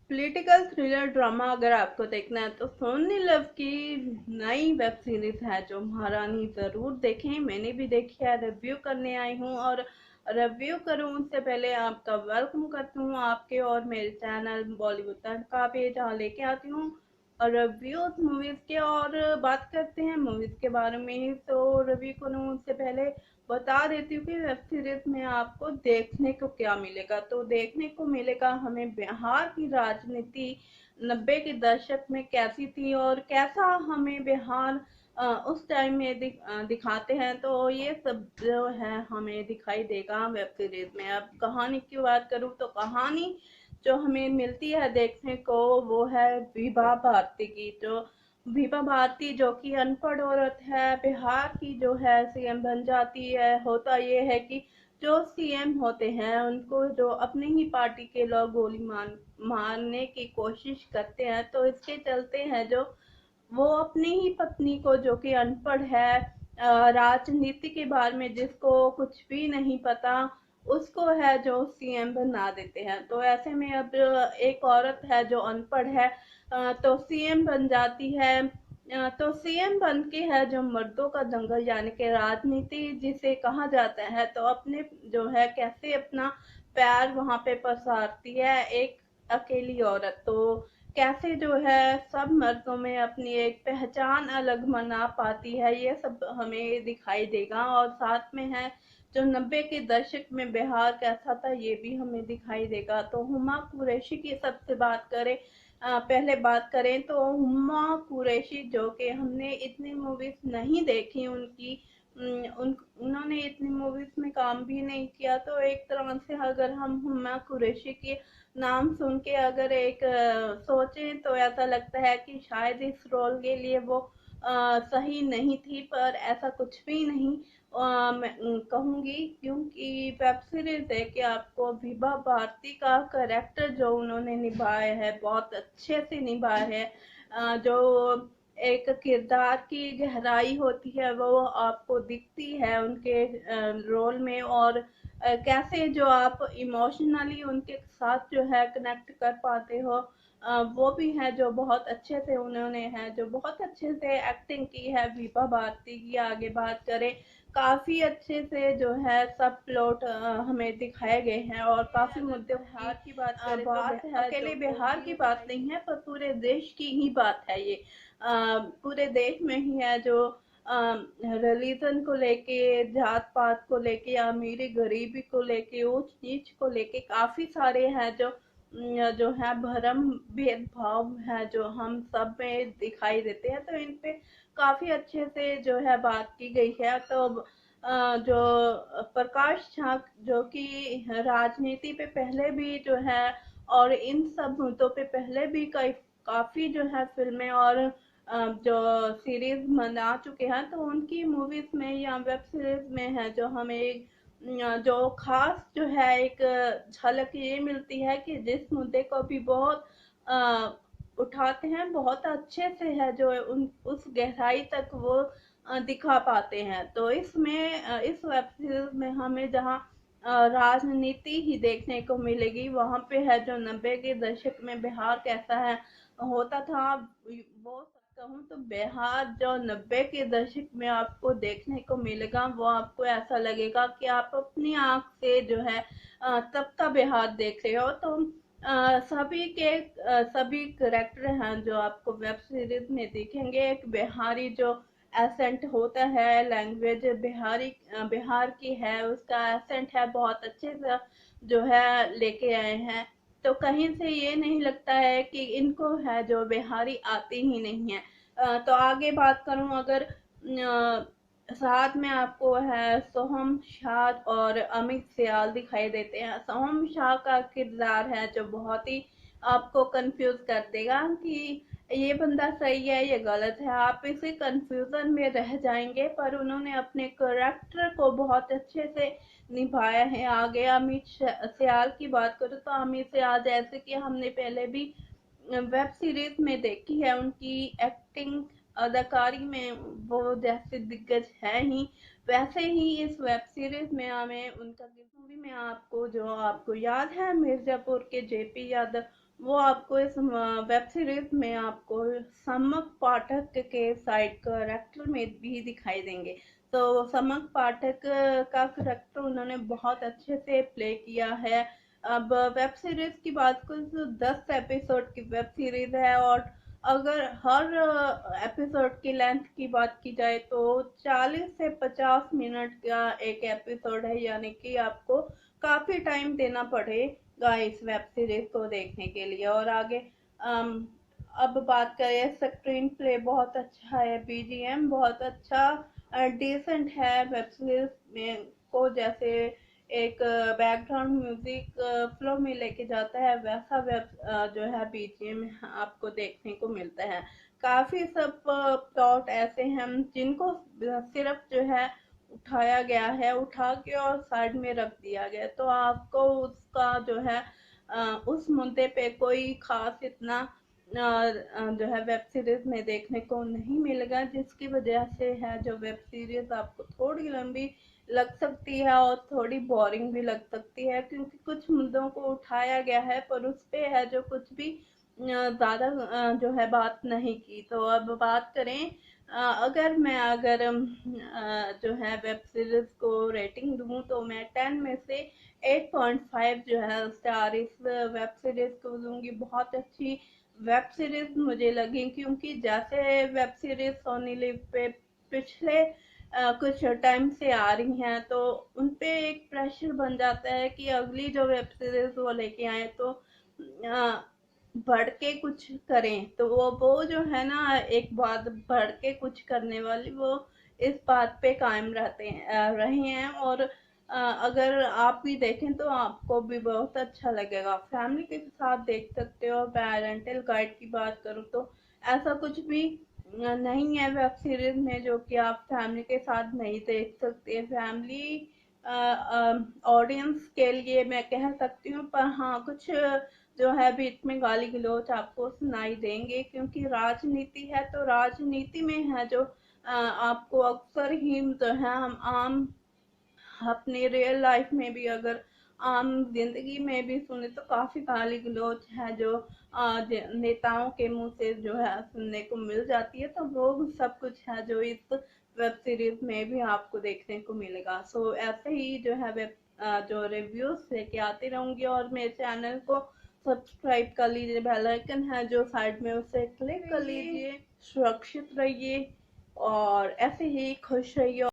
Political thriller drama अगर आपको देखना है तो सोनी लिव की नई वेब सीरीज है जो महारानी, जरूर देखें। मैंने भी देखी है, रिव्यू करने आई हूँ। और रिव्यू करूँ उससे पहले आपका वेलकम करती हूँ आपके और मेरे चैनल बॉलीवुड तड़का पे, जहाँ लेके आती हूँ और रिव्यूज मूवीज के। और बात करते हैं मूवीज के बारे में ही। तो रिव्यू करूँ उससे पहले बता देती हूँ कि वेब सीरीज में आपको देखने को क्या मिलेगा। तो देखने को मिलेगा हमें बिहार की राजनीति 90 के दशक में कैसी थी और कैसा हमें बिहार उस टाइम में दिखाते हैं। तो ये सब जो है हमें दिखाई देगा वेब सीरीज में। अब कहानी की बात करूँ तो कहानी जो हमें मिलती है देखने को वो है विभा भारती की। जो विभा भारती जो कि अनपढ़ औरत है, बिहार की जो है सीएम बन जाती है। होता ये है कि जो सीएम होते हैं उनको जो अपनी ही पार्टी के लोग गोली मारने की कोशिश करते हैं। तो इसके चलते हैं जो वो अपनी ही पत्नी को, जो कि अनपढ़ है, राजनीति के बारे में जिसको कुछ भी नहीं पता, उसको है जो सीएम बना देते हैं। तो ऐसे में अब एक औरत है जो अनपढ़ है, तो सीएम बन जाती है। तो सीएम बन के है जो मर्दों का दंगल यानी कि राजनीति जिसे कहा जाता है, तो अपने जो है कैसे अपना पैर वहां पे पसारती है एक अकेली औरत। तो कैसे जो है सब मर्दों में अपनी एक पहचान अलग बना पाती है, ये सब हमें दिखाई देगा। और साथ में है जो 90 के दशक में बिहार कैसा था ये भी हमें दिखाई देगा। तो हुमा कुरैशी की सबसे बात करें, पहले बात करें तो हुमा कुरैशी जो कि हमने इतनी मूवीज नहीं देखी उनकी, उन्होंने इतनी मूवीज में काम भी नहीं किया। तो एक तरह से अगर हम हुमा कुरैशी के नाम सुन के अगर एक सोचें तो ऐसा लगता है कि शायद इस रोल के लिए वो सही नहीं थी, पर ऐसा कुछ भी नहीं मैं कहूँगी, क्योंकि वेब सीरीज देख के आपको विभा भारती का करेक्टर जो उन्होंने निभाया है बहुत अच्छे से निभाया है। जो एक किरदार की गहराई होती है वो आपको दिखती है उनके रोल में। और कैसे जो आप इमोशनली उनके साथ जो है कनेक्ट कर पाते हो, वो भी है जो बहुत अच्छे से उन्होंने है जो बहुत अच्छे से एक्टिंग की है विभा भारती की। आगे बात करें, काफी अच्छे से जो है सब प्लॉट हमें दिखाए गए हैं। और काफी मुद्दों बिहार की बात करें तो बात है अकेले बिहार की बात नहीं है, पर पूरे देश की ही बात है ये। पूरे देश में ही है जो रिलीजन को लेके, जात पात को लेके, अमीरी गरीबी को लेके, ऊंच नीच को लेके काफी सारे हैं जो है भरम भेदभाव है जो हम सब में दिखाई देते हैं। तो इन पे काफी अच्छे से जो है बात की गई है। तो जो प्रकाश झा जो कि राजनीति पे पहले भी जो है और इन सब मुद्दों पे पहले भी कई काफी जो है फिल्में और जो सीरीज बना चुके हैं, तो उनकी मूवीज में या वेब सीरीज में है जो हमें जो खास जो है एक झलक ये मिलती है कि जिस मुद्दे को भी बहुत अ, उठाते हैं बहुत अच्छे से है जो उन उस गहराई तक वो दिखा पाते हैं। तो इसमें इस वेब सीरीज में हमें जहाँ राजनीति ही देखने को मिलेगी, वहां पे है जो 90 के दशक में बिहार कैसा है होता था, वो कहूँ तो बिहार जो 90 के दशक में आपको देखने को मिलेगा वो आपको ऐसा लगेगा कि आप अपनी आंख से जो है तब का बिहार देख रहे हो। तो सभी करेक्टर हैं जो आपको वेब सीरीज में दिखेंगे। एक बिहारी जो एसेंट होता है, लैंग्वेज बिहारी बिहार की है, उसका एसेंट है बहुत अच्छे से जो है लेके आए हैं। तो कहीं से ये नहीं लगता है कि इनको है जो बिहारी आती ही नहीं है। तो आगे बात करूं अगर साथ में आपको है सोहम शाह और अमित सियाल दिखाई देते हैं। सोहम शाह का किरदार है जो बहुत ही आपको कंफ्यूज कर देगा कि ये बंदा सही है ये गलत है, आप इसी कंफ्यूजन में रह जाएंगे। पर उन्होंने अपने करेक्टर को बहुत अच्छे से निभाया है। आगे अमित सियाल की बात करूँ तो अमित सियाल जैसे कि हमने पहले भी वेब सीरीज में देखी है, उनकी एक्टिंग अदाकारी में वो जैसे दिग्गज है ही, वैसे ही इस वेब सीरीज में हमें उनका मूवी में आपको जो आपको याद है मिर्जापुर के जेपी यादव, वो आपको इस वेब सीरीज में आपको सम्यक पाठक के साइड करेक्टर में भी दिखाई देंगे। तो सम्यक पाठक का करेक्टर उन्होंने बहुत अच्छे से प्ले किया है। अब वेब सीरीज की बात करूँ तो 10 एपिसोड की वेब सीरीज है, और अगर हर एपिसोड की लेंथ की बात की जाए तो 40 से 50 मिनट का एक एपिसोड है, यानी कि आपको काफी टाइम देना पड़ेगा इस वेब सीरीज को देखने के लिए। और आगे अम, अब बात करें, स्क्रीन प्ले बहुत अच्छा है, बीजीएम बहुत अच्छा डिसेंट है वेब सीरीज में को, जैसे एक बैकग्राउंड म्यूजिक फ्लो में लेके जाता है, वैसा वेब जो है बीजीएम आपको देखने को मिलता है। काफी सब प्लॉट ऐसे हैं जिनको सिर्फ जो है उठाया गया है, उठा के और साइड में रख दिया गया, तो आपको उसका जो है उस मुद्दे पे कोई खास इतना जो है वेब सीरीज में देखने को नहीं मिलेगा, जिसकी वजह से है जो वेब सीरीज आपको थोड़ी लंबी लग सकती है और थोड़ी बोरिंग भी लग सकती है, क्योंकि कुछ मुद्दों को उठाया गया है पर उस पे है जो कुछ भी ज्यादा जो है बात नहीं की। तो अब बात करें, अगर मैं जो है वेब सीरीज को रेटिंग दूं तो मैं 10 में से 8.5 जो है स्टार इस वेब सीरीज को दूंगी। बहुत अच्छी वेब सीरीज मुझे लगी, क्योंकि जैसे वेब सीरीज सोनी लिव पे पिछले कुछ टाइम से आ रही हैं, तो उनपे एक प्रेशर बन जाता है कि अगली जो वेब सीरीज वो लेके आए तो बढ़ के कुछ करें। तो वो जो है ना, एक बात बढ़ के कुछ करने वाली, वो इस बात पे कायम रहे हैं। और अगर आप भी देखें तो आपको भी बहुत अच्छा लगेगा, फैमिली के साथ देख सकते हो। पेरेंटल गाइड की बात करूँ तो ऐसा कुछ भी नहीं है वेब सीरीज में जो कि आप फैमिली के साथ नहीं देख सकते। फैमिली ऑडियंस के लिए मैं कह सकती हूँ, पर हाँ कुछ जो है बीच में गाली गलौज आपको सुनाई देंगे, क्योंकि राजनीति है, तो राजनीति में है जो आपको अक्सर ही जो है हम आम अपनी रियल लाइफ में भी, अगर आम जिंदगी में भी सुने तो काफी गाली गलौज है जो नेताओं के मुंह से जो है सुनने को मिल जाती है। तो वो सब कुछ है जो इस वेब सीरीज में भी आपको देखने को मिलेगा। सो ऐसे ही जो है वेब जो रिव्यूज लेके आती रहूंगी, और मेरे चैनल को सब्सक्राइब कर लीजिए, बेल आइकन है जो साइड में, उसे क्लिक कर लीजिए। सुरक्षित रहिए और ऐसे ही खुश रहिए।